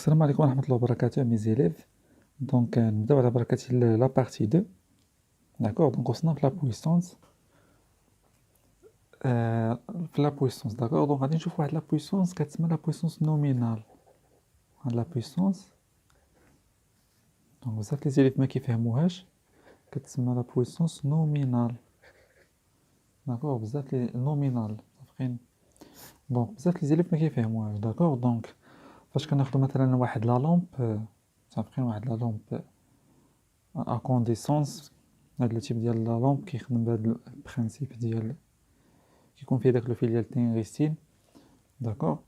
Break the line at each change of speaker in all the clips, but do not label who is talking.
السلام عليكم ورحمة الله وبركاته mes élèves. Donc نبداو على بركة الله la partie 2. D'accord, donc وصلنا في la puissance في la puissance. D'accord, donc غادي نشوف واحد la puissance كتسمى la puissance nominale. هاد la puissance donc بزاف لي زيليف ما كيفهموهاش كتسمى la puissance nominale. D'accord, بزاف لي nominal عارفين. دونك بزاف لي زيليف ما كيفهموهاش. داكور دونك فاش كناخدو مثلا واحد لا لامب صافين واحد لا لامب ا كونديسونس هاد لو تيب ديال لا لامب كيخدم بهاد البرانسيپ ديال كيكون فيه داك لو فيل ديال التنغستين. داكور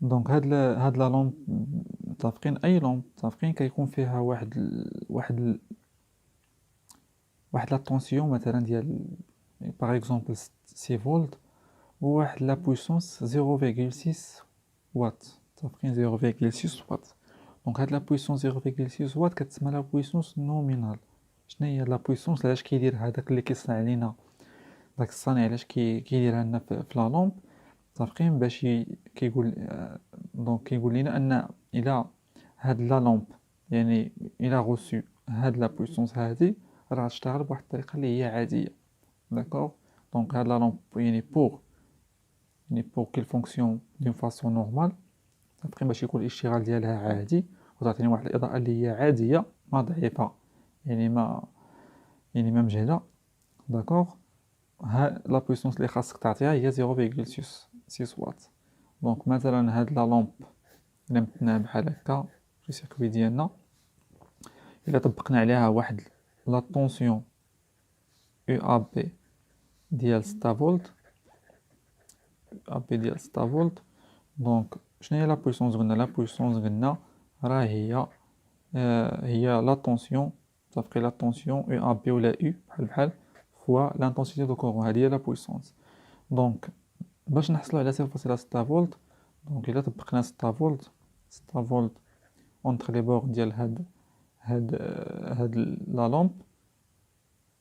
دونك هاد لا لامب متفقين اي لامب متفقين كيكون فيها واحد لا طونسيون مثلا ديال باغ اكزومبل 6 فولت وواحد لا بويسونس 0.6 وات متفقين 0.6 وات. دونك هاد لا بويسونس 0.6 وات كتسمى لا بويسونس نومينال. شنو هي لا بويسونس علاش كيدير هذاك اللي كيصنع لينا داك الصانع علاش كيديرها لنا في لا لامب متفقين باش كيقول دونك كيقول لنا ان الى هاد لا لامب يعني الى غوسو هاد لا بويسونس هادي راه غتشتغل بواحد الطريقه اللي هي عاديه. داكور دونك هاد لا لامب يعني pour qu'elle fonctionne d'une façon normale متفقين باش يكون الاشتغال ديالها عادي وتعطيني واحد الاضاءه اللي هي عاديه ما ضعيفه يعني ما مجهده. داكور ها لا بويسونس اللي خاصك تعطيها هي 0.6 وات. دونك مثلا هاد لا لامب اللي متناها بحال هكا في السيركوي ديالنا الا طبقنا عليها واحد لا طونسيون او ا بي ديال 6 فولت ديال 6 فولت. دونك شنو هي لا بويسونس قلنا لا بويسونس قلنا راه هي لا طونسيون صافي لا طونسيون او ا بي ولا او بحال فوا لانتونسيتي دو كورون هذه هي لا بويسونس. دونك باش نحصلوا على 0.6 فولت دونك الا طبقنا 6 فولت اونتر لي بور ديال هاد لا لامب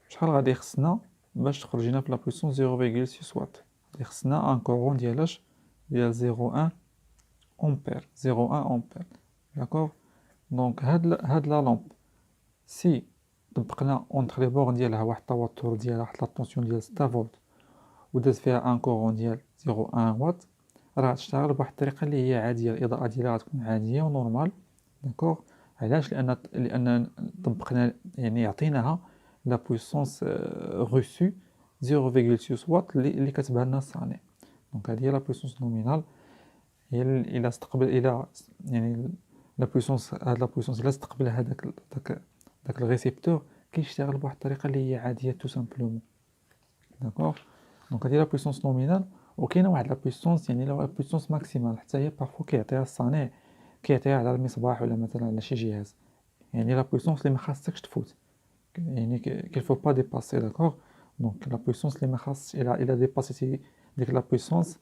شحال غادي خصنا باش تخرج لنا في لا بويسونس 0.6 وات. غادي خصنا ان كورون ديال 0.1 امبير 0.1 امبير. داكور دونك هاد لا لامب سي طبقنا اونتر لي بور ديالها واحد التوتر ديالها واحد لا طونسيون ديال 6 فولت وداز فيها ان كورون ديال 0.1 وات راه غتشتغل بواحد الطريقه اللي هي عاديه الاضاءه ديالها غتكون عاديه ونورمال. داكور علاش لان طبقنا يعني عطيناها لا بويسونس غوسو 0.6 وات اللي كتبها لنا الصانع. دونك هذه هي لا بويسونس نومينال هي الى استقبل الى يعني لا بويسونس هاد لا بويسونس الى استقبل داك الريسيبتور كيشتغل بواحد الطريقه اللي هي عاديه تو سامبلومون. داكور دونك هادي لا بويسونس نومينال. وكاينه واحد لا بويسونس يعني لا بويسونس ماكسيمال حتى هي بارفو كيعطيها الصانع كيعطيها على المصباح ولا مثلا على شي جهاز يعني لا بويسونس اللي ما خاصكش تفوت يعني كيل فو با ديباسي. داكور دونك لا بويسونس اللي ما خاصش الى ديباسيتي ديك لا بويسونس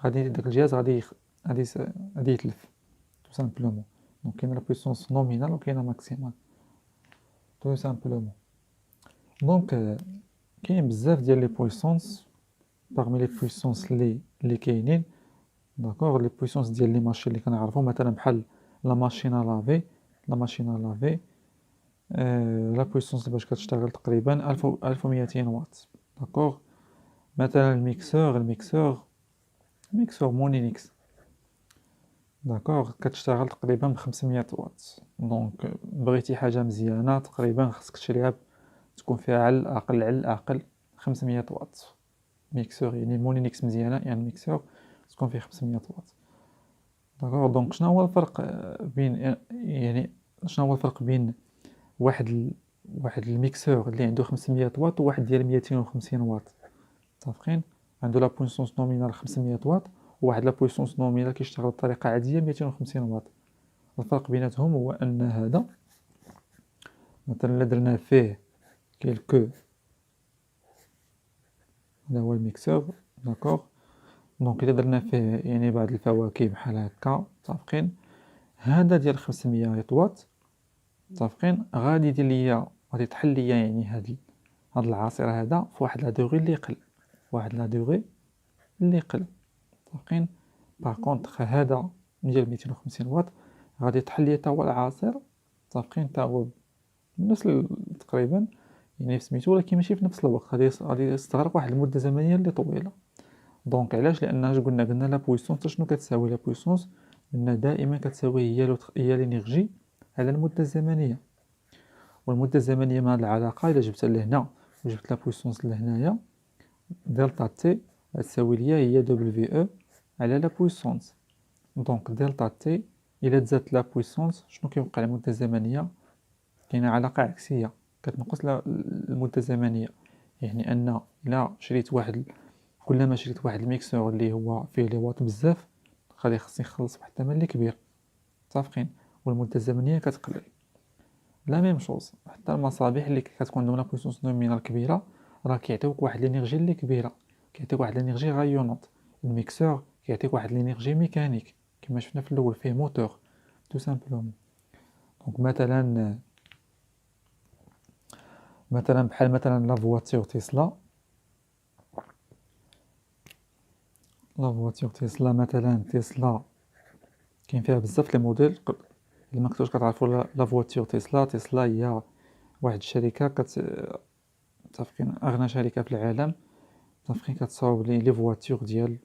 غادي داك الجهاز غادي يتلف تو سامبلومون. دونك كاينه لا بويسونس نومينال وكاينه ماكسيمال تو سامبلومون. دونك كاين بزاف ديال لي بويسونس parmi لي بويسونس اللي كاينين. داكور لي بويسونس ديال لي ماشين اللي كنعرفو مثلا بحال لا ماشين ا لافي لا بويسونس باش كتشتغل تقريبا 1200 وات. داكور مثلا الميكسور مونينكس داكور كتشتغل تقريبا ب 500 وات. دونك بغيتي حاجه مزيانه تقريبا خصك تشريها تكون فيها على الاقل 500 وات. ميكسور يعني مونينكس مزيانه يعني ميكسور تكون فيه 500 وات. داكور دونك شنو هو الفرق بين يعني شنو هو الفرق بين واحد الميكسور اللي عنده 500 وات وواحد ديال 250 وات. متفقين عنده لا بويسونس نومينال 500 وات وواحد لا بويسونس نومينال كيشتغل بطريقه عاديه 250 وات. الفرق بيناتهم هو ان هذا مثلا الا درنا فيه كيلكو هذا هو الميكسور. داكور دونك الا درنا فيه يعني بعض الفواكه بحال هكا متفقين هذا ديال 500 وات متفقين غادي يدير ليا غادي يطحل ليا يعني هاد العصير هذا في واحد لا دوغي اللي يقل متفقين. باغ كونطخ هذا ديال 250 وات غادي يطحن ليا تا هو العصير متفقين تا هو نفس تقريبا يعني سميتو، ولكن ماشي في نفس الوقت، غادي يستغرق واحد المده زمنيه اللي طويله. دونك علاش؟ لان اش قلنا لا بويسونس شنو كتساوي لا بويسونس؟ لان دائما كتساوي هي لينيرجي على المده الزمنيه، والمده الزمنيه مع هاد العلاقه الا جبتها لهنا وجبت لا بويسونس لهنايا دلتا تي غتساوي ليا هي دبليو او على لا بويسونس. دونك دلتا تي الا تزادت لا بويسونس شنو كيوقع المده الزمنيه؟ كاينه علاقه عكسيه كتنقص المده الزمنيه. يعني ان الا شريت واحد كلما شريت واحد الميكسور اللي هو فيه لي واط بزاف غادي خصني نخلص واحد الثمن اللي كبير متفقين، والمده الزمنيه كتقلل. لا ميم شوز حتى المصابيح اللي كتكون عندهم لا بويسونس نومينال كبيره راه كيعطيوك واحد لينيرجي اللي كبيره، كيعطيك واحد لينيرجي غايونونط. الميكسور كيعطيك واحد لينيرجي ميكانيك كما شفنا في الاول فيه موتور تو سامبلومون. دونك مثلا بحال مثلا لا فواتور تسلا، مثلا تسلا كاين فيها بزاف لي موديل. اللي ما كنتوش كتعرفوا لا فواتور تسلا هي واحد الشركه متفقين اغنى شركه في العالم، متفقين كتصاوب لي فواتور ديال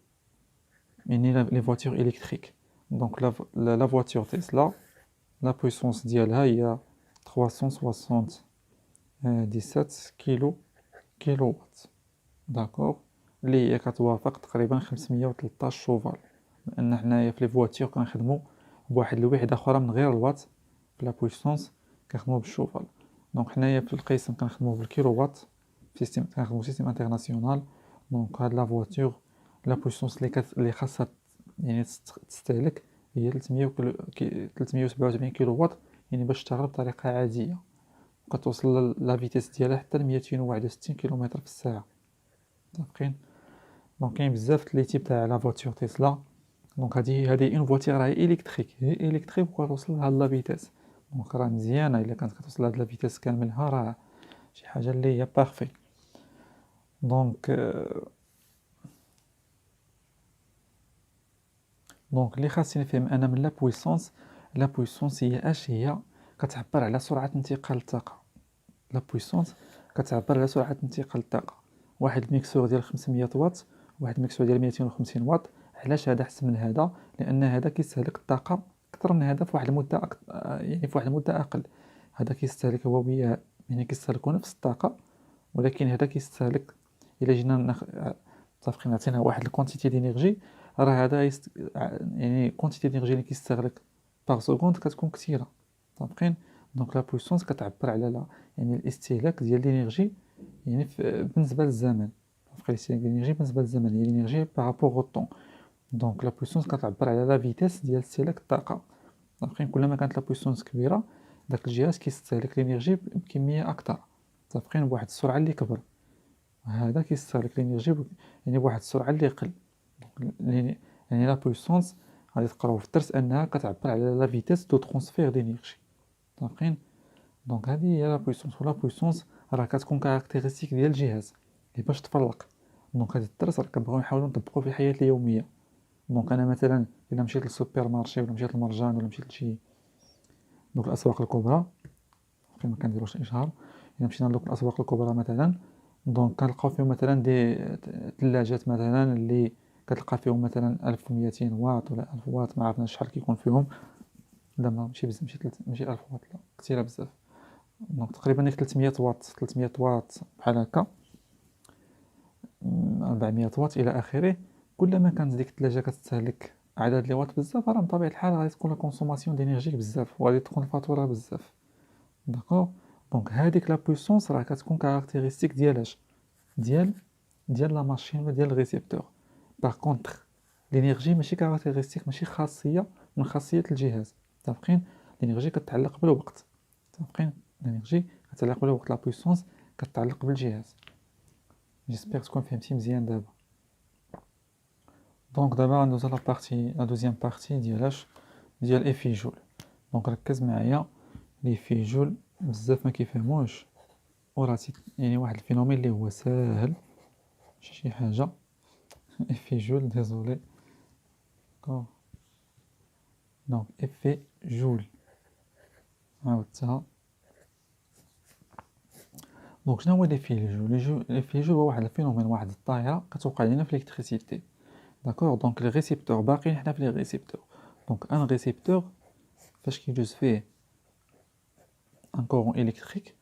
يعني لي فواتور الكتريك. دونك لا فواتور تسلا لا بويسونس ديالها هي 377 كيلو وات، داكوغ، اللي هي كتوافق تقريبا 513 شوفال. لان حنايا في لي فواتور كنخدموا بواحد الوحده اخرى من غير الوات في لا بويسونس، كنخدموا بالشوفال. دونك حنايا في القسم كنخدموا بالكيلو وات، سيستم كنخدموا سيستم انترناسيونال. دونك هاد لا فواتور لا بويسونس اللي خاصها يعني تستهلك هي 387 كيلو وات، يعني باش تشتغل بطريقه عاديه كتوصل لا فيتيس ديالها حتى ل 261 كيلومتر في الساعه متفقين. دونك كاين بزاف لي تيب تاع لا فواتور تسلا. دونك هذه اون فواتور راهي الكتريك وكتوصل لهاد لا فيتيس. دونك راه مزيانه الا كانت كتوصل لهاد لا فيتيس كاملها، راه شي حاجه اللي هي بارفي. دونك اللي خاصني نفهم انا من لا بويسونس هي اش هي؟ كتعبر على سرعه انتقال الطاقه. لا بويسونس كتعبر على سرعه انتقال الطاقه. واحد الميكسور ديال 500 واط، واحد الميكسور ديال 250 واط. علاش هذا احسن من هذا؟ لان هذا كيستهلك الطاقه اكثر من هذا في واحد المده يعني في واحد المده اقل. هذا كيستهلك هو يعني كيستهلكوا نفس الطاقه، ولكن هذا كيستهلك الا جينا متفقين عطينا واحد الكونتيتي دينيرجي، راه هذا يعني كونتيتي دينيرجي اللي كيستغرق باغ سكوند كتكون كثيره متفقين. دونك لا بويسونس كتعبر على يعني الاستهلاك ديال الانرجي يعني بالنسبه للزمن. الاستهلاك ديال الانرجي بالنسبه للزمن هي الانرجي بارابور او طون. دونك لا بويسونس كتعبر على لا فيتيس ديال استهلاك الطاقه متفقين. كلما كانت لا بويسونس كبيره داك الجهاز كيستهلك الانرجي بكميه اكثر متفقين، بواحد السرعه اللي كبر. هذا كيستهلك الانرجي يعني بواحد السرعه اللي قل. يعني لا بويسونس غادي تقراو في الدرس انها كتعبر على لا فيتيس دو ترانسفير دينيرجي متفقين. دونك هذه هي لا بويسونس. ولا بويسونس راه كتكون كاركتيرستيك ديال الجهاز اللي باش تفرق. دونك هذا الدرس راه كنبغيو نحاولوا نطبقوا في الحياه اليوميه. دونك انا مثلا الا مشيت للسوبر مارشي ولا مشيت للمرجان ولا مشيت لشي دوك الاسواق الكبرى فين ما كنديروش اشهار، الا مشينا لدوك الاسواق الكبرى مثلا دونك كنلقاو فيهم مثلا دي ثلاجات مثلا اللي كتلقى فيهم مثلا 1200 واط ولا 1000 واط، ما عرفناش شحال كيكون فيهم. لا ماشي بزاف، ماشي 1000 واط، لا كثيره بزاف. دونك تقريبا 300 واط 300 واط بحال هكا، 400 واط الى اخره. كلما كانت ديك الثلاجه كتستهلك عدد لي واط بزاف راه بطبيعه الحال غادي تكون لا كونسوماسيون دينيرجي بزاف وغادي تكون الفاتوره بزاف. داكوغ. دونك هذيك لا بويسونس راه كتكون كاركتيرستيك ديالاش ديال لا ماشين ولا ديال الريسيبتور. باغ كونطخ لينيرجي ماشي كاركتيرستيك، ماشي خاصيه من خاصيات الجهاز متفقين. لينيرجي كتعلق بالوقت متفقين. لينيرجي كتعلق بالوقت، لا بويسونس كتعلق بالجهاز. جيسبيغ تكون فهمتي مزيان دابا. دونك دابا غندوزو لا بارتي لا دوزيام بارتي ديال افي جول. دونك ركز معايا، لي في جول بزاف ما كيفهموش وراه يعني واحد الفينومين اللي هو ساهل شي حاجه. في جول ديزولي. دونك افي جول عاودتها. دونك شنو هو ليفي جول؟ ليفي جول هو واحد الفينومين، واحد الظاهره كتوقع لينا في الالكتريسيتي. داكوغ، دونك لي ريسيبتور باقيين حنا في لي ريسيبتور. دونك ان ريسيبتور فاش كيدوز فيه ان كورون الكتريك،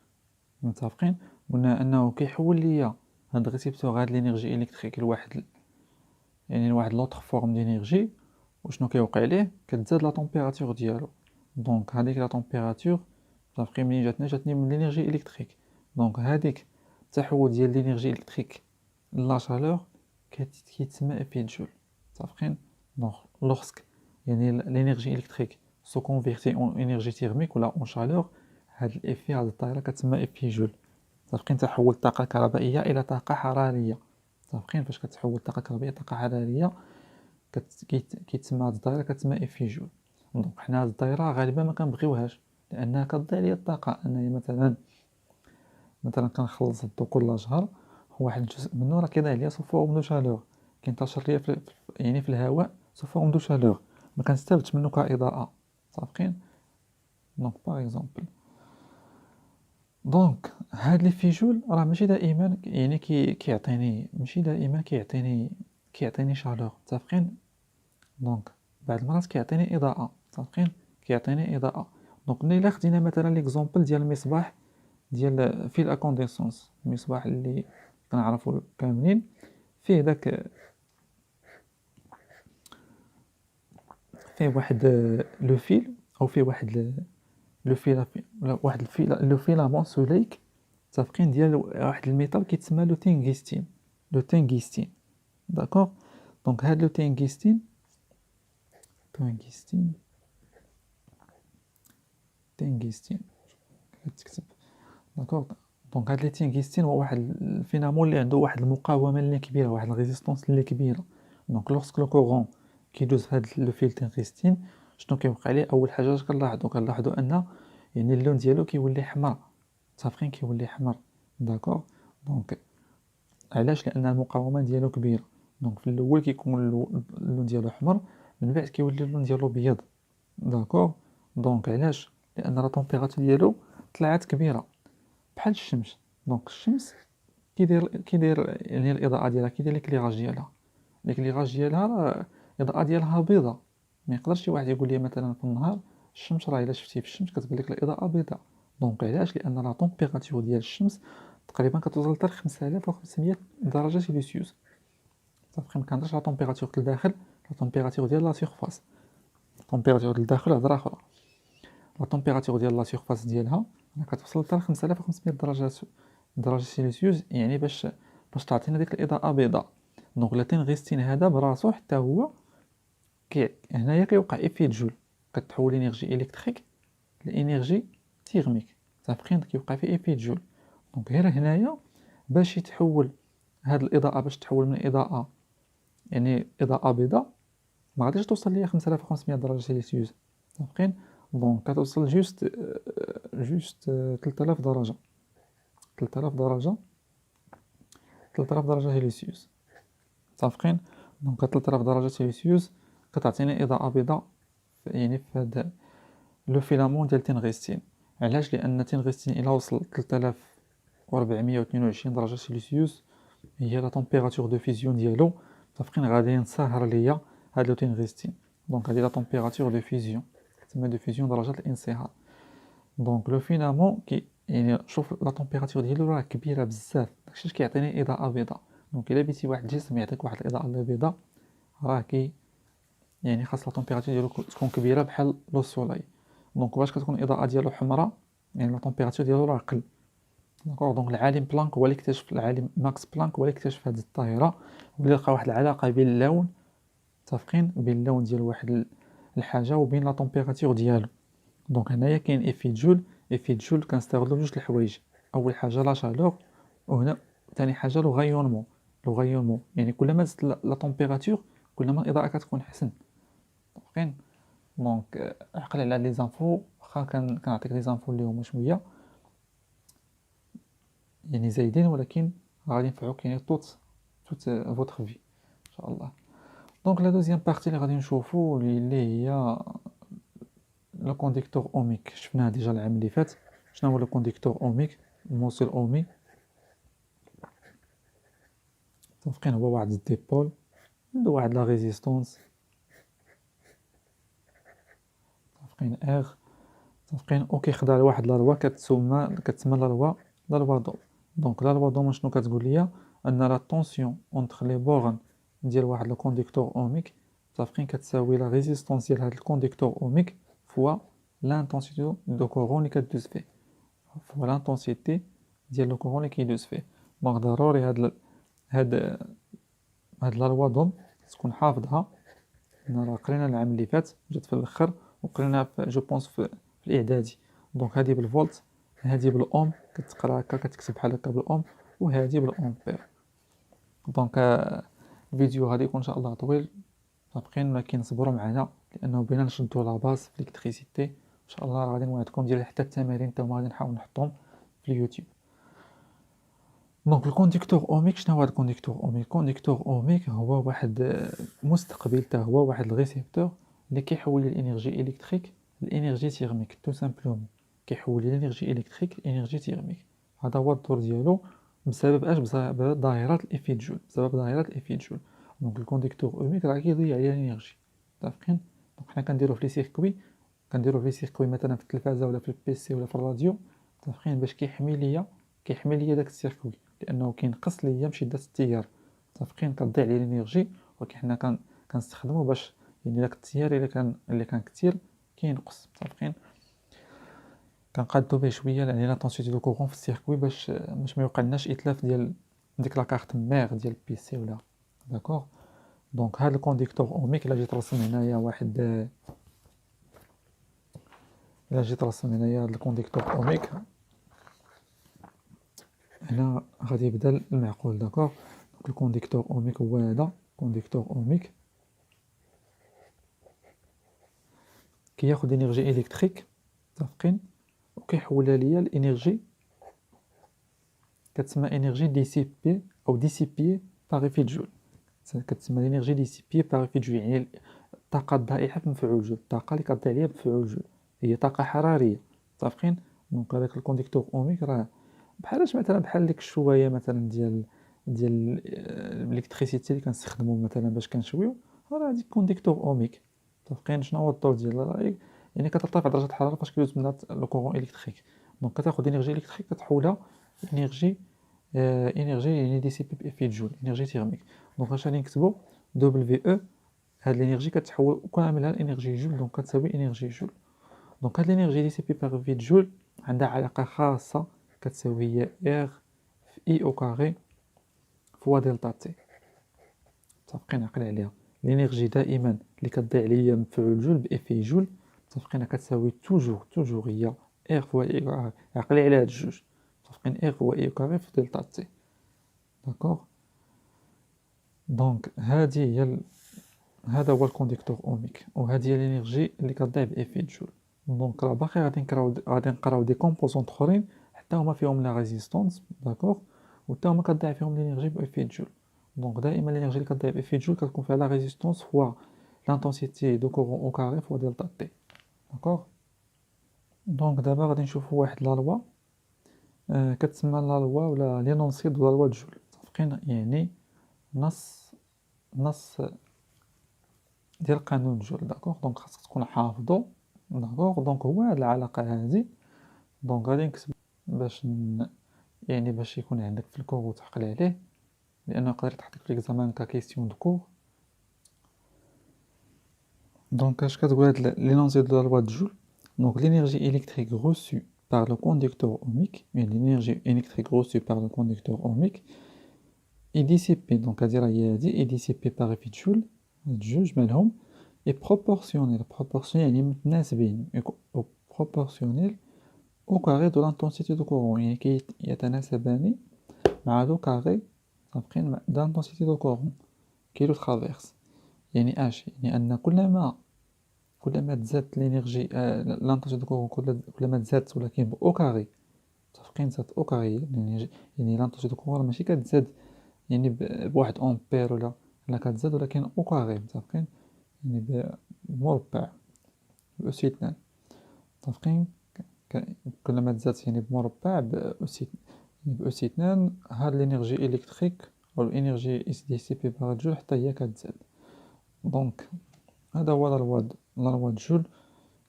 متفقين، قلنا انه كيحول ليا هاد الريسيبتور هاد لينيرجي الكتريك لواحد، يعني لواحد لوطر فورم دينيرجي. وشنو كيوقع ليه؟ كتزاد لا طومبيراتور ديالو. دونك هذيك لا طومبيراتور صافي منين جاتني من لينيرجي الكتريك. دونك هذيك التحول ديال لينيرجي الكتريك لا شالور كيتسمى افي جول. صافين. دونك لوغسك يعني لينيرجي الكتريك سو كونفيرتي اون انرجي تيرميك ولا اون شالور، هاد الافي هاد الدائره كتسمى افي جول. صافين. تحول الطاقه الكهربائيه الى طاقه حراريه. صافين. فاش كتحول الطاقه الكهربائيه طاقه حراريه كيتسمى هاد الدائره كتسمى افي جول. دونك حنا هاد الدائره غالبا ما كنبغيوهاش لانها كتضيع ليا الطاقه. انايا مثلا كنخلص الضو كل شهر، واحد الجزء منه راه كيضيع ليا سو فورم دو شالور، كينتشر ليا يعني في الهواء سو فورم دو شالور، ما كنستافدش منه كاضاءه. صافين. دونك باغ اكزومبل، دونك هاد لي في جول راه ماشي دائما يعني كيعطيني، ماشي دائما كيعطيني شالور. متفقين. دونك بعض المرات كيعطيني اضاءه. متفقين. كيعطيني اضاءه. دونك الا خدينا مثلا ليكزومبل ديال المصباح ديال فيل اكونديسونس، المصباح اللي كنعرفوا كاملين، فيه داك فيه واحد لو فيل، او فيه واحد لو فيل، واحد الفيل لو فيلامون سوليك. متفقين. ديال واحد الميتال كيتسمى لو تنغستين. لو تنغستين. داكوغ. دونك هاد لو تنغستين تنغستين كتكتب. داكوغ. دونك هاد لي تنغستين هو واحد الفينامون اللي عنده واحد المقاومه اللي كبيره، واحد الريزيستونس اللي كبيره. دونك لوغسك لو كورون كيدوز في هاد لو فيل تنغستين، شنو كيوقع ليه؟ اول حاجه كنلاحظوا ان يعني اللون ديالو كيولي حمر. متفقين. كيولي حمر. داكوغ. دونك علاش؟ لان المقاومه ديالو كبيره. دونك في الاول كيكون اللون ديالو احمر، من بعد كيولي اللون ديالو ابيض. داكوغ. دونك علاش؟ لان لا طومبيراتور ديالو طلعت كبيره بحال الشمس. دونك الشمس كيدير يعني الاضاءه ديالها كيدير ليكليراج ديالها. ليكليراج ديالها راه الاضاءه ديالها بيضاء. ما يقدرش شي واحد يقول لي مثلا في النهار الشمس راه الا شفتي في الشمس كتبان لك الاضاءه بيضاء. دونك علاش؟ لان لا طومبيراتور ديال الشمس تقريبا كتوصل حتى ل 5500 درجه سيلسيوس. صافي. ما كنهضرش على طومبيراتور الداخل، لا طومبيراتور ديال لا سيرفاس. طومبيراتور الداخل هضره اخرى. لا طومبيراتور ديال لا سيرفاس ديالها كتوصل حتى ل 5500 درجه سيلسيوس، يعني باش تعطينا ديك الاضاءه بيضاء. دونك لا تنغستين هذا براسو حتى هو هنايا كيوقع افيت جول، كتحول انرجي الكتريك لانرجي تيرميك. صافين. كيوقع فيه افيت جول. دونك غير هنايا باش يتحول هاد الاضاءه، باش تحول من اضاءه يعني اضاءه بيضاء، ما غاديش توصل ليا 5500 درجه سيلسيوس. صافين. دونك كتوصل جوست 3000 درجه، 3000 درجه 3000 درجه سيلسيوس. متفقين. دونك 3000 درجه سيلسيوس كتعطيني اضاءه بيضاء يعني في هذا لو فيلامون ديال تنغستين. علاش؟ لان تنغستين الى وصل 3422 درجه سيلسيوس هي لا طومبيراتور دو فيزيون ديالو. متفقين. غادي ينصهر ليا هاد لو تنغستين. دونك هادي لا طومبيراتور دو فيزيون، تسمى دو فيزيون درجه الانصهار. دونك لو فيلامون يعني شوف لا طومبيراتور ديالو راه كبيره بزاف، داكشي كيعطيني اضاءه بيضاء. دونك الا بيتي واحد الجسم يعطيك واحد الاضاءه البيضاء، راه يعني خاص لا طومبيراتور ديالو تكون كبيره بحال لو سولاي. دونك باش كتكون الاضاءه ديالو حمراء يعني لا طومبيراتور ديالو راه قل. داكوغ. دونك العالم بلانك هو اللي اكتشف، العالم ماكس بلانك هو اللي اكتشف هذه الظاهره، واللي لقى واحد العلاقه بين اللون، متفقين، بين اللون ديال واحد الحاجه وبين لا طومبيراتور ديالو. دونك هنايا كاين افيت جول. افيت جول كنستغلو جوج الحوايج. اول حاجه لا شالور، وهنا ثاني حاجه لو غايونمون. لو غايونمون يعني كلما زدت لا طومبيراتور كلما الاضاءه كتكون احسن. متفقين. دونك عقل على لي زانفو، واخا كنعطيك لي زانفو اللي هما شويه يعني زايدين، ولكن غادي ينفعوك يعني توت فوتر في ان شاء الله. دونك لا دوزيام بارتي اللي غادي نشوفو اللي هي لو كونديكتور اوميك شفناه ديجا العام اللي فات. شنو هو لو كونديكتور اوميك؟ الموصل اومي متفقين هو واحد الديبول عنده واحد لا ريزيستونس متفقين اغ متفقين او كيخضع لواحد لا لوا كتسمى لا لوا دوم. دونك لا لوا دوم شنو كتقول ليا؟ ان لا طونسيون اونتر لي بورن ديال واحد لو كونديكتور اوميك متفقين كتساوي لا ريزيستونس ديال هاد الكونديكتور اوميك فوا لانتونسيتي دو كورون اللي كدوز فيه فوا لانتونسيتي ديال لو كورون اللي كيدوز فيه. دونك ضروري هاد هاد لا لوا دوم تكون حافظها. انا راه قرينا العام اللي فات جات في الاخر وقرينا جو بونس في الاعدادي. دونك هذه بالفولت هذه بالاوم كتقرا هكا كتكتب بحال هكا بالاوم وهذه بالامبير. دونك الفيديو غادي يكون ان شاء الله طويل متفقين ولكن صبروا معنا لانه بغينا نشدوا لا باز في الالكتريسيتي. ان شاء الله غادي نوعدكم ديال حتى التمارين حتى هما غادي نحاول نحطهم في اليوتيوب. دونك الكونديكتور اوميك شنو هو الكونديكتور اوميك؟ الكونديكتور اوميك هو واحد مستقبل حتى هو واحد الريسيبتور اللي كيحول الانرجي الكتريك لانرجي تيرميك تو سامبلومون كيحول الانرجي الكتريك لانرجي تيرميك. هذا هو الدور ديالو بسبب اش؟ بسبب ظاهره الايفي جول بسبب ظاهره الايفي جول. دونك الكونديكتور اوميك راه كيضيع على الانرجي متفقين. دونك حنا كنديرو في لي سيركوي مثلا في التلفازه ولا في البيسي ولا في الراديو متفقين باش كيحمي ليا داك السيركوي لانه كينقص ليا من شده التيار متفقين كتضيع لي الانرجي ولكن حنا كنستخدمو باش يعني داك التيار اللي كان كثير كينقص متفقين. كنقادو به شويه يعني لا طونسيتي دو كورون في السيركوي باش ما يوقعلناش اتلاف ديال ديك لاكارت ميغ ديال البيسي ولا داكوغ. دونك هذا الكونديكتور اوميك الا جيت رسم هنايا هذا الكونديكتور اوميك هنا غادي يبدا المعقول داكوغ. دونك الكونديكتور اوميك هو هذا كونديكتور اوميك كياخد انرجي الكتريك متفقين وكيحولها ليا الانرجي كتسمى انرجي ديسيبي او ديسيبي باغ ايفي جول. كتسمى الانرجي ديسيبي باغ ايفي جول يعني الطاقه الضائعه بمفعول جول. الطاقه اللي كتضيع ليا بمفعول جول هي طاقه حراريه متفقين. دونك هذاك الكونديكتور اوميك راه بحالاش مثلا بحال ديك الشوايه مثلا ديال الالكتريسيتي اللي كنستخدمو مثلا باش كنشويو راه هذيك كونديكتور اوميك متفقين. شنو هو الدور ديالها؟ يعني كترتفع درجه الحراره فاش كيدوز منها لو كورون الكتريك. دونك كتاخذ انرجي الكتريك كتحولها انرجي يعني ديسيبي بافي جول انرجي تيرميك. دونك اش غادي نكتبو دبليو او هاد الانرجي كتحول كاملها لانرجي جول دونك كتساوي انرجي جول. دونك هاد الانرجي ديسيبي باغ في جول عندها علاقه خاصه كتساوي هي ار في اي او كاري فوا دلتا تي متفقين. عقل عليها الانرجي دائما اللي كتضيع ليا مفعول جول بافي جول متفقين كتساوي توجور هي ار فوا اي كاري. عقلي على هاد الجوج متفقين ار فوا اي كاري في دلتا تي داكوغ. دونك هذا هو الكونديكتور اوميك وهذه هي الانرجي اللي كتضيع بافي جول. دونك راه باقي غادي نقراو دي كومبوزونط اخرين حتى هما فيهم لا ريزيستونس داكوغ وحتى هما كتضيع فيهم الانرجي بافي جول. دونك دائما الانرجي اللي كتضيع بافي جول كتكون فيها لا ريزيستونس فوا لانتونسيتي دو كورون او كاري فوا دلتا تي داكوغ. دونك دابا غادي نشوفوا واحد لا لوا كتسمى لا لوا ولا لينونسي دو لا لوا جول متفقين يعني نص ديال قانون جول داكوغ. دونك خاصك تكون حافظو داكوغ. دونك هو هاد العلاقه هذه دونك غادي نكتب باش يكون عندك في الكور وتعقل عليه لانه يقدر يتحط في الاكزامان ككيستيون دو كور. دونك اش كتقول هاد لينونسي دو لا لوا دو جول؟ دونك لينيرجي الكتريك reçue par le conducteur ohmique يعني l'énergie électrique reçue par le conducteur ohmique est dissipée donc هادي راه هي هادي est dissipée par effet de Joule هاد جوج مالهم est proportionnel يعني متناسبين proportionnel au carré de l'intensité de courant يعني يتناسبان مع لو كاري متفقين د l'intensité de courant كي لو ترافيرس. يعني اش يعني ان كلما تزادت لينيرجي لانتونسيتي دو كورون كلما تزادت ولكن او كاري متفقين تزاد او كاري يعني لانتونسيتي دو كورون ماشي كتزاد يعني بواحد امبير ولا كتزاد ولكن او كاري متفقين يعني بمربع بأس 2. متفقين؟ كلما تزادت يعني بمربع بأس 2 هاد الانرجي الكتريك او الانرجي اس دي سي بي باغ جول حتى هي كتزاد. دونك هذا هو لا لوا د جول.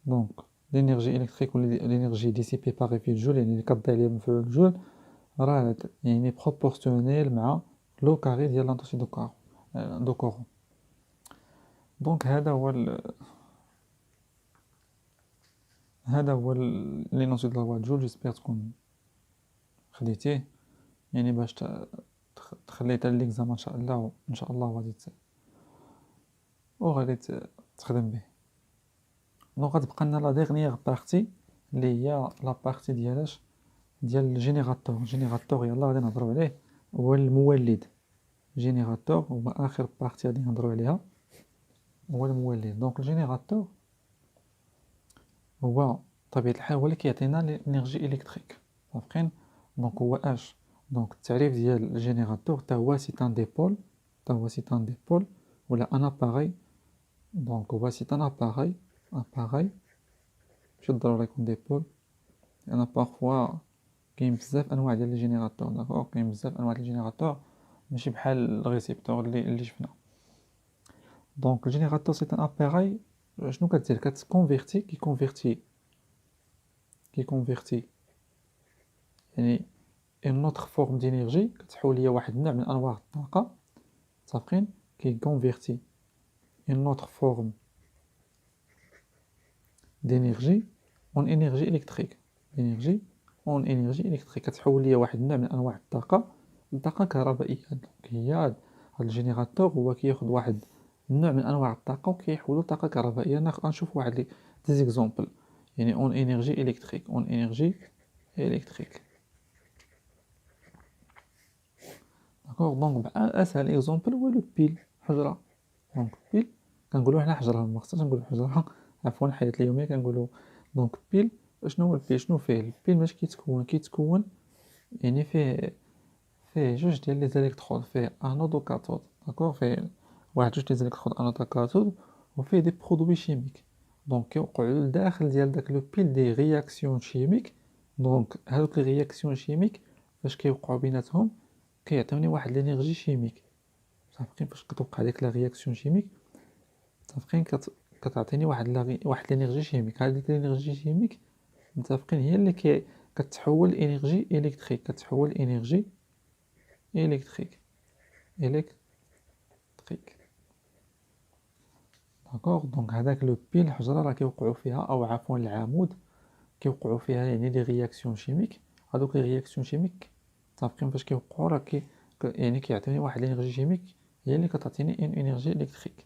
دونك الانرجي الكتريك ولا الانرجي دي سي بي باغ في جول يعني اللي كضيع ليها مفعول جول راه يعني بروبورسيونيل مع لو كاري ديال لانتوسي دو كورون. دونك هذا هو لينوسي د لوا د جول. جيسبيغ تكون خديتيه يعني باش تخليه حتى ليكزامان ان شاء الله، وان شاء الله غادي تخدم به. دونك غتبقى لنا لا ديرنيير بارتي اللي هي لا بارتي ديال الجينيراتور. الجينيراتور يلاه غادي نهضروا عليه، هو المولد. جينيراتور هو اخر بارتي غادي نهضروا عليها، هو المولد. دونك الجينيراتور هو طبيعة الحال هو اللي كيعطينا الانرجي الكتريك. متفقين؟ دونك هو اش. دونك التعريف ديال الجينيراتور حتى هو سي ان ديبول، حتى هو سي ان ديبول ولا ان اباغي. دونك هو سي ان اباغي ماشي ضروري يكون ديبول، لان بارفوا كاين بزاف انواع ديال لي جينيراتور. داكوغ كاين بزاف انواع ديال الجينيراتور ماشي بحال الريسيبتور اللي شفنا. دونك الجينيراتور سي ان اباغي شنو كدير؟ كتكونفيرتي كيكونفيرتي يعني اون اوتر فورم دينيرجي، كتحول ليا واحد النوع من انواع الطاقه. متفقين؟ كيكونفيرتي اون اوتر فورم دينيرجي اون انرجي الكتريك. انرجي اون انرجي الكتريك كتحول ليا واحد النوع من انواع الطاقه كهربائيه. دونك هي هاد الجينيراتور هو كياخذ واحد النوع من انواع الطاقه وكيحولو طاقه كهربائيه. نشوف واحد لي زيكزامبل يعني اون انرجي الكتريك. اون انرجي الكتريك داكوغ. دونك اسهل اكزامبل هو لو بيل، حجره. دونك بيل كنقولوا حنا حجره، ما خصناش نقولوا حجره عفوا الحياه اليوميه كنقولوا. دونك بيل شنو هو البيل؟ شنو فيه البيل؟ باش كيتكون يعني فيه جوج ديال لي زاليكترود، فيه انود و كاثود. داكوغ فيه واحد جوج ديال زاليكترود انود و كاثود، وفيه دي برودوي شيميك. دونك كيوقعوا لداخل ديال داك لو بيل دي رياكسيون شيميك. دونك هادوك لي رياكسيون شيميك فاش كيوقعوا بيناتهم كيعطيوني واحد لينيرجي شيميك. متفقين؟ فاش كتوقع ديك لا رياكسيون شيميك متفقين كتعطيني واحد لينيرجي شيميك. هذيك لينيرجي شيميك متفقين هي اللي كتحول انرجي الكتريك، كتحول انرجي الكتريك داكوغ. دونك هذاك لو بيل الحجره راه كيوقعوا فيها او عفوا العمود كيوقعوا فيها يعني لي رياكسيون شيميك. هذوك لي رياكسيون شيميك متفقين فاش كيوقعوا راه يعني كيعطيوني واحد الانرجي شيميك هي اللي كتعطيني انرجي الكتريك.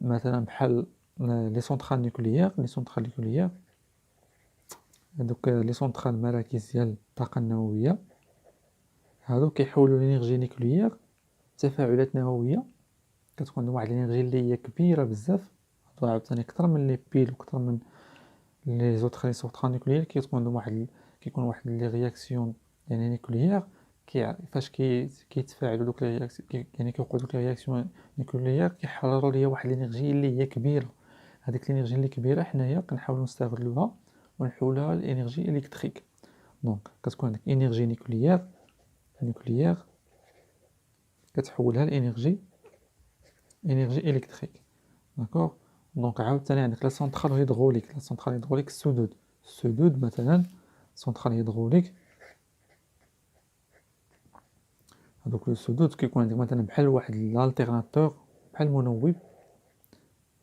مثلا بحال لي سونطرال نيكليير هذوك لي سونطرال مراكز ديال الطاقه النوويه، هادو كيحولوا الانرجي نيكليير تفاعلات نوويه كتكون واحد الانرجي اللي هي كبيره بزاف. هادو عاوتاني اكثر من لي بيل واكثر من لي زوطخ لي سونطرال نيكليير. كيكون واحد لي رياكسيون يعني نيكليير فاش كيتفاعلوا دوك لي رياكسيون يعني كيوقعوا دوك لي رياكسيون نيكليير كيحرروا ليا واحد الانرجي اللي هي كبيره. هذيك الانرجي اللي كبيره حنايا كنحاولوا نستغلوها ونحولوها لانرجي الكتريك. دونك كتكون عندك انرجي نيكليير كتحولها لانرجي الكتريك. داكوغ. دونك عاوتاني عندك لا سونطرال هيدروليك. السدود مثلا سونطرال هيدروليك. هادوك السدود كيكون عندك مثلا بحال واحد الالتيرناتور بحال منوب.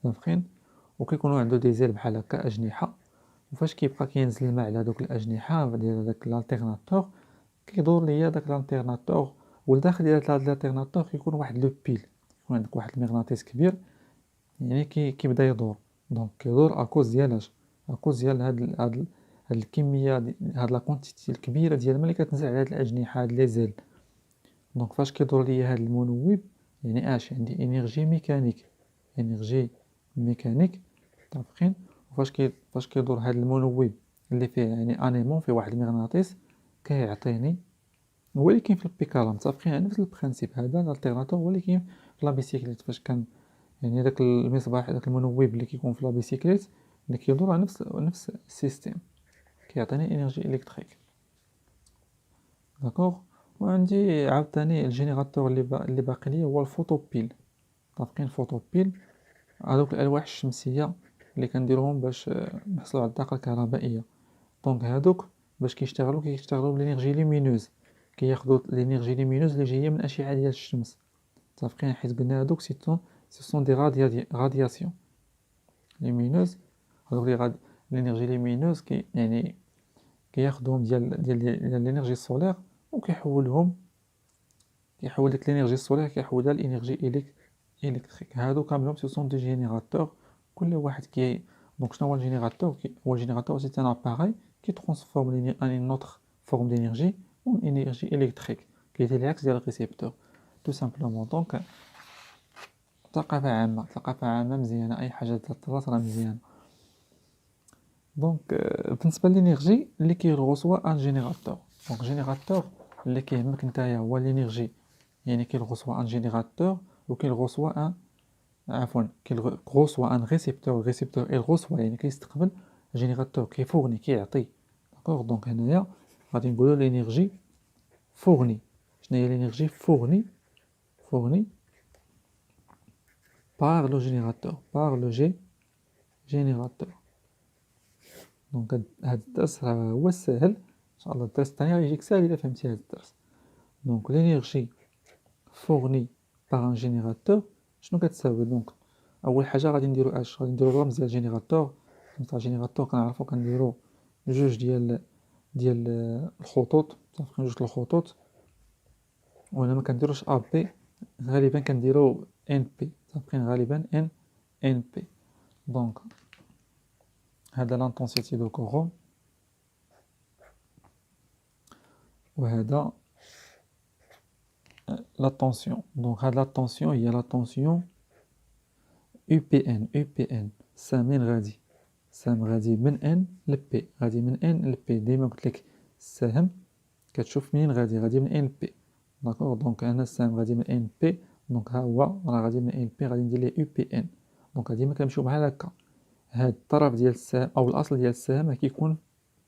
متفقين؟ وكيكونوا عنده دي زيل بحال هكا اجنحه، وفاش كيبقى كينزل الماء على هذوك الاجنحه ديال داك الالتيرناتور كيدور ليا داك الالتيرناتور. والداخل ديال هذا الالتيرناتور كيكون واحد لو بيل، يكون عندك واحد المغناطيس كبير يعني كيبدا يدور. دونك كيدور اكوز ديال اكوز ديال هاد الكميه هاد لا كونتيتي الكبيره ديال الماء اللي كتنزل على هاد الاجنحه هاد لي زيل. دونك فاش كيدور ليا هاد المنوب يعني عندي انرجي ميكانيك متفقين. وفاش كيدور هاد المنوب اللي فيه يعني انيمون فيه واحد المغناطيس كيعطيني هو اللي كاين في البيكالا. متفقين على نفس البرانسيپ. هذا الالتيرناتور هو اللي كاين في لا بيسيكليت. فاش كان يعني داك المصباح داك المنوب اللي كيكون في لا بيسيكليت اللي كيدور على نفس السيستيم كيعطيني انرجي الكتريك. داكوغ. وعندي عاوتاني الجينيراتور اللي باقي ليا هو الفوتوبيل. متفقين؟ الفوتوبيل هادوك الالواح الشمسيه اللي كنديروهم باش نحصلوا على الطاقه الكهربائيه. دونك هادوك باش كيشتغلوا بالانرجي لومينوز، كياخذوا الانرجي لومينوز اللي جايه من الاشعه ديال الشمس. متفقين؟ حيت قلنا هادوك سون دي رادياسيون لومينوز. هادوك لي الانرجي لومينوز يعني كياخذوهم ديال الانرجي السولير وكيحول ديك الانرجي السولير كيحولها لانرجي الكتريك. هادو كاملهم سون دي جينيراتور. كل واحد دونك شنو هو الجينيراتور؟ هو الجينيراتور سي ان اباري qui transforme une autre forme d'énergie en énergie électrique qui est العكس ديال الريسيبتور tout simplement. دونك ثقافة عامة مزيانة، أي حاجة تطرات راه مزيانة. دونك بالنسبة للإنرجي اللي كيغوصوا ان جينيراتور، دونك جينيراتور اللي كيهمك نتايا هو الإنرجي يعني كيغوصوا ان جينيراتور وكيغوصوا ان كيغوصوا ان ريسيبتور. الريسيبتور يغوصوا يعني كيستقبل، جينيراتور كيفورني كيعطي. داكوغ. دونك هنايا غادي نقولوا الانرجي فورني. شنو هي الانرجي فورني par le générateur générateur. دونك هاد الدرس راه هو السهل ان شاء الله. الدرس الثاني غيجيك ساهل الا فهمتي هاد الدرس. دونك الانرجي فورني par un générateur شنو كتساوي؟ دونك اول حاجه غادي نديرو الرمز ديال الجينيراتور. نتاع الجينيراتور كنعرفو كنديرو جوج ديال الخطوط. متفقين؟ جوج الخطوط. وانا ما كنديروش ا بي، غالبا كنديرو ان بي. متفقين؟ غالبا ان بي. دونك هذا لانتونسيتي دو كورون وهذا لا طونسيون. دونك هاد لا طونسيون هي لا طونسيون يو بي ان. سامين غادي من ان ل بي، غادي من ان ل بي. ديما قلت لك السهم كتشوف منين غادي من ان ل بي. داكوغ. دونك انا السهم غادي من ان بي، دونك ها هو راه غادي من ان بي، غادي ندير ليه يو بي ان. دونك ديما كنمشيو بحال هكا. هاد الطرف ديال السهم او الاصل ديال السهم كيكون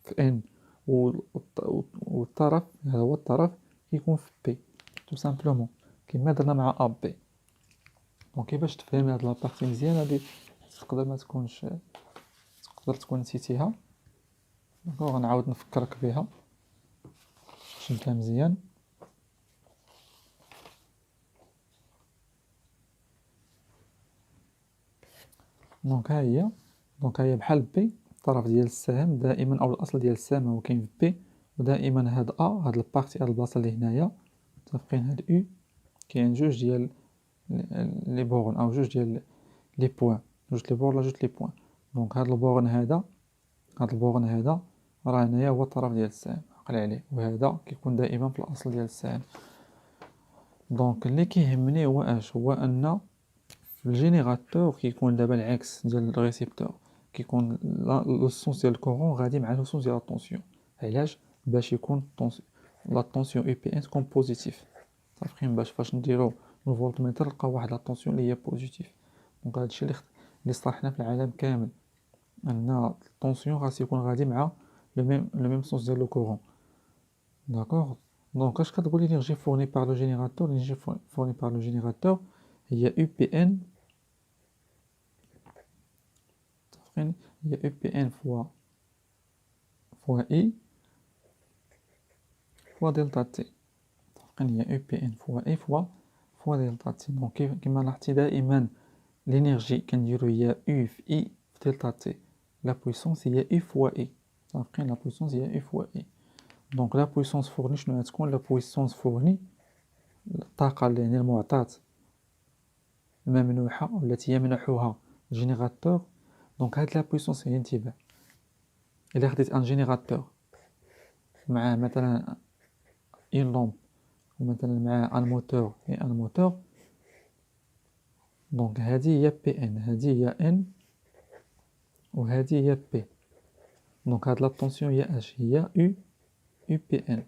في ان، والطرف هذا هو الطرف كيكون في بي تو سامبلومون كيما درنا مع ا بي. دونك كيفاش تفهم هاد لابارتي مزيان؟ هادي تقدر ما تكونش، تقدر تكون نسيتيها. دونك غنعاود نفكرك بها باش تفهمها مزيان. دونك ها هي بحال بي. الطرف ديال السهم دائما او الاصل ديال السهم هو كاين في بي، ودائما هاد هاد البارتي، هاد البلاصه اللي هنايا متفقين. هاد او كاين جوج ديال لي بورن او جوج ديال لي بوين، جوج لي بورن ولا جوج لي بوين. دونك هاد البورن هذا راه هنايا هو الطرف ديال السهم، عقل عليه. وهذا كيكون دائما في الاصل ديال السهم. دونك اللي كيهمني هو هو ان في الجينيراتور كيكون دابا العكس ديال الريسيبتور، كيكون لو سونس ديال الكورون غادي مع لو سونس ديال الطونسيون. علاش؟ باش يكون لا طونسيون اي بي ان تكون بوزيتيف. صافين؟ فاش نديرو الفولتميتر نلقاو واحد لا طونسيون اللي هي بوزيتيف. دونك هادشي اللي صلحنا في العالم كامل، ان الطونسيون خاص يكون غادي مع لو ميم سونس ديال لو كورون. داكوغ. دونك اش كتقول لينيرجي فورني بار لو جينيراتور؟ لينيرجي فورني بار لو جينيراتور هي يو بي ان. متفقين؟ هي يو بي ان فوا اي فوا دلتا تي. متفقين؟ هي يو بي ان فوا اي فوا دلتا تي. دونك كيما لاحظتي دائما لينيرجي كنديرو هي يو في اي في دلتا تي. لا بويسونس هي اي فوا اي. متفقين؟ لا بويسونس هي اي فوا اي. دونك لا بويسونس فورني شنو غتكون؟ لا بويسونس فورني الطاقة اللي يعني المعطاة الممنوحة والتي يمنحها الجينيراتور. دونك هاد لا بويسونس هي انتباه. إلا خديت ان جينيراتور مع مثلا اون لومب ومثلا مع ان موتور دونك هذه هي بي ان، هذه هي ان، وهذه هي بي. دونك هاد لا طونسيون هي اش؟ هي يو بي ان.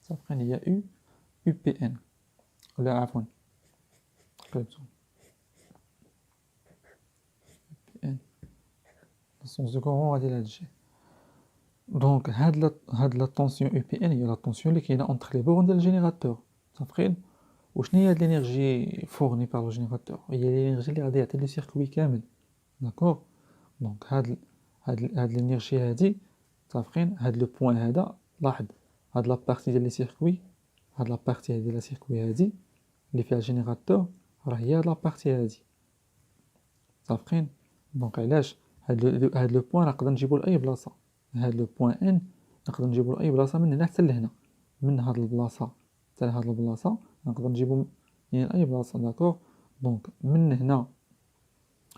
صافين؟ هي يو بي ان. ولا عفوا قلبتو بي ان. السونس دو كورون غادي لهاد الجهة. دونك هاد لا طونسيون او بي ان هي لا طونسيون اللي كاينه اونتر لي بورن ديال الجينيراتور، متفقين؟ وشنو هي هاد لينيرجي فورني بار لو جينيراتور؟ هي لينيرجي اللي غادي يعطي لو سيركوي كامل، داكوغ؟ دونك هاد لينيرجي هادي، متفقين؟ هاد لو بوين هذا، لاحظ هاد لا بارتي ديال لي سيركوي، هاد لا بارتي ديال لا سيركوي هادي اللي فيها الجينيراتور راه هي هاد لا بارتي هادي، متفقين؟ دونك علاش هاد لو بوين نقدر نجيبو لاي بلاصه، هاد لو بوين ان نقدر نجيبو لاي بلاصه من هنا حتى لهنا، من هاد البلاصه حتى لهاد البلاصه نقدر نجيبو يعني لاي بلاصه، داكوغ؟ دونك من هنا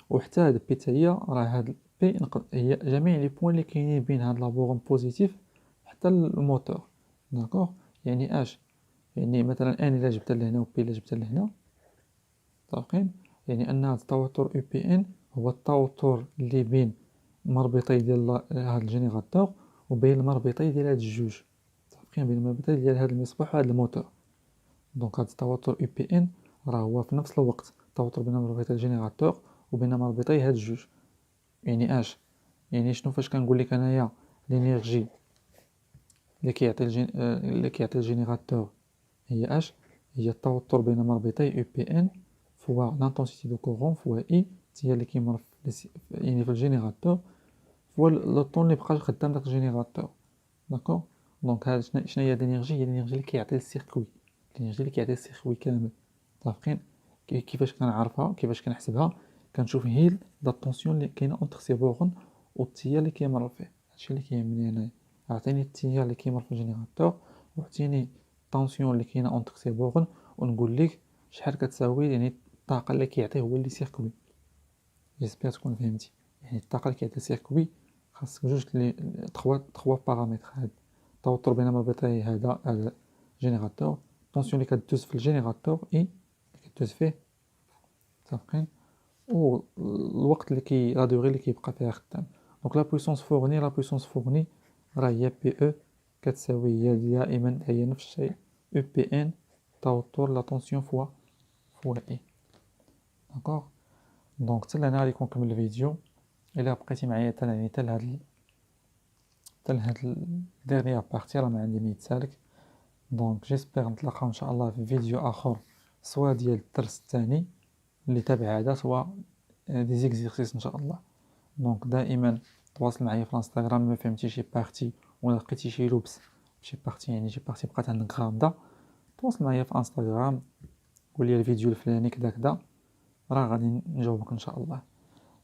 وحتى هاد بي حتى هي راه هاد بي هي جميع لي بوين اللي كاينين بين هاد لا بورون بوزيتيف حتى الموتور، داكوغ؟ يعني اش يعني مثلا ان الا جبتها لهنا و بي الا جبتها لهنا، متفقين؟ يعني ان هاد التوتر او بي ان هو التوتر اللي بين مربطي ديال هاد الجينيراتور وبين المربطي ديال هاد الجوج، متفقين؟ بين المربطي ديال هاد المصباح وهاد الموتور. دونك هاد التوتر او بي ان راه هو في نفس الوقت التوتر بين مربطي الجينيراتور وبين مربطي هاد الجوج. يعني اش يعني شنو فاش كنقول لك انايا لينيرجي اللي كيعطي الجينيراتور هي اش هي التوتر بين مربطي او بي ان فوا لانتونسيتي دو كورون فوا اي هي اللي كيمر يعني في الجينيراتور فوا لو طون اللي بقى خدام داك الجينيراتور، داكوغ؟ دونك هاد شنو هي الانرجي؟ هي الانرجي اللي كيعطي السيركوي، الانرجي اللي كيعطي السيركوي كامل، متفقين؟ كيفاش كنعرفها كيفاش كنحسبها؟ كنشوف هي لا طونسيون اللي كاينه اونتر سي بورن والتيار اللي كيمر فيه، هادشي اللي كيهمني هنايا. عطيني التيار اللي كيمر في الجينيراتور وعطيني الطونسيون اللي كاينه اونتر سي بورن ونقول لك شحال كتساوي يعني الطاقه اللي كيعطيه هو اللي سيركوي. جيسبيغ تكون فهمتي، يعني الطاقه اللي كيعطي السيركوي خاصك جوج لي تخوا بارامتر، هاد التوتر بين مربطي هذا جينيراتور، الطونسيون اللي كدوز في الجينيراتور اي اللي كدوز فيه، متفقين؟ و الوقت اللي لا دوغي اللي كيبقى فيها خدام. دونك لا بويسونس فورني راه هي بي او كتساوي هي دائما هي نفس الشيء او بي ان توتر لا طونسيون فوا اي، داكوغ؟ دونك حتى لهنا غادي يكون كمل الفيديو. الا بقيتي معايا حتى لهاد الديرنيير بارتي راه ما عندي ما يتسالك. دونك جيسبر نتلاقاو ان شاء الله في فيديو اخر، سواء ديال الدرس الثاني اللي تابع هذا سواء دي زيكزيرسيس ان شاء الله. دونك دائما تواصل معايا في الانستغرام ما فهمتي شي بارتي ولا لقيتي شي لبس شي بارتي يعني شي بارتي بقات عندك غامضه، تواصل معايا في انستغرام قول لي الفيديو الفلاني كذا كذا، راه غادي نجاوبك ان شاء الله.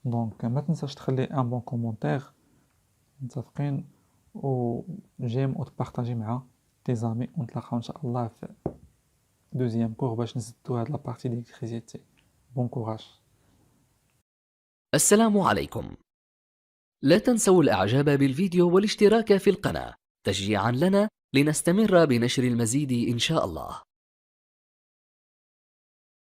دونك ما تنساش تخلي ان بون كومونتير، متفقين؟ و جيم او تبارطاجي مع تي زامي، ونتلاقاو ان شاء الله في دوزيام كور باش نزيدو هاد لابارتي ديال بون كوراج.
السلام عليكم. لا تنسوا الإعجاب بالفيديو والاشتراك في القناة تشجيعا لنا لنستمر بنشر المزيد إن شاء الله.